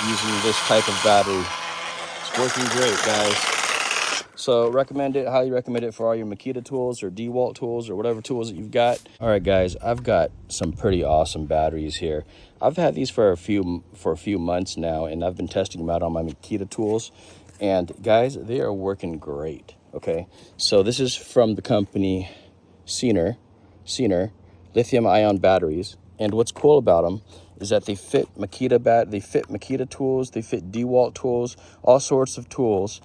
using this type of battery. It's working great, guys. So recommend it, highly recommend it for all your Makita tools or DeWalt tools or whatever tools that you've got. All right, guys, I've got some pretty awesome batteries here. I've had these for a few months now, and I've been testing them out on my Makita tools. And guys, they are working great. Okay, so this is from the company Ceenr, lithium ion batteries. And what's cool about them is that they fit Makita tools, they fit DeWalt tools, all sorts of tools.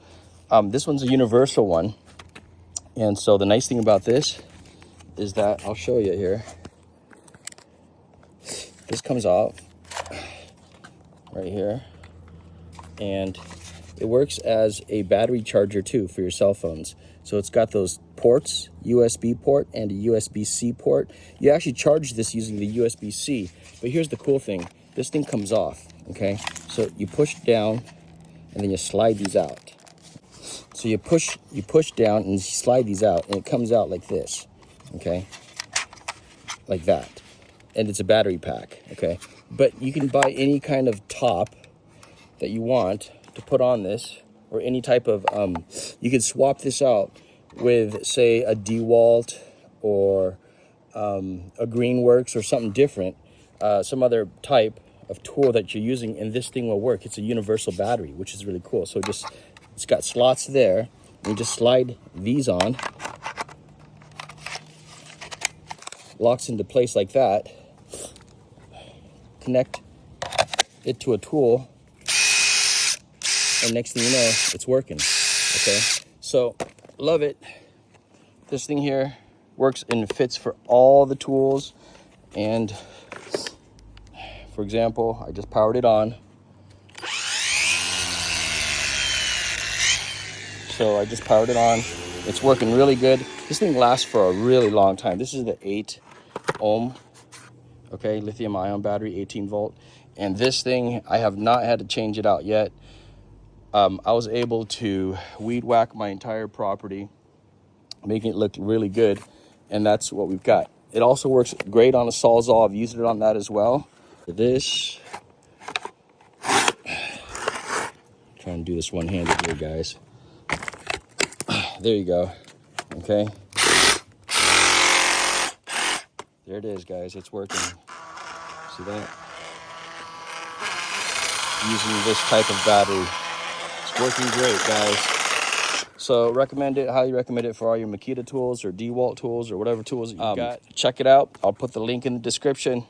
This one's a universal one. And so the nice thing about this is that, I'll show you here. This comes out right here, and it works as a battery charger too for your cell phones. So it's got those ports, USB port and a USB-C port. You actually charge this using the USB-C, but here's the cool thing. This thing comes off, okay? So you push down and then you slide these out. So you push down and you slide these out, and it comes out like this, okay? Like that. And it's a battery pack, okay? But you can buy any kind of top that you want to put on this, or any type of, you could swap this out with, say, a DeWalt or a Greenworks or something different, some other type of tool that you're using, and this thing will work. It's a universal battery, which is really cool. So it's got slots there. You just slide these on. Locks into place like that. Connect it to a tool, and next thing you know, it's working. Okay, so love it. This thing here works and fits for all the tools. And for example, I just powered it on. So I just powered it on. It's working really good. This thing lasts for a really long time. This is the 8 ohm, okay, lithium ion battery, 18 volt. And this thing, I have not had to change it out yet. I was able to weed whack my entire property, making it look really good. And that's what we've got. It also works great on a sawzall. I've used it on that as well. This, trying to do this one-handed here, guys. There you go. Okay. There it is, guys. It's working. See that? Using this type of battery. It's working great, guys. So recommend it, highly recommend it for all your Makita tools or DeWalt tools or whatever tools that you've got. Check it out. I'll put the link in the description.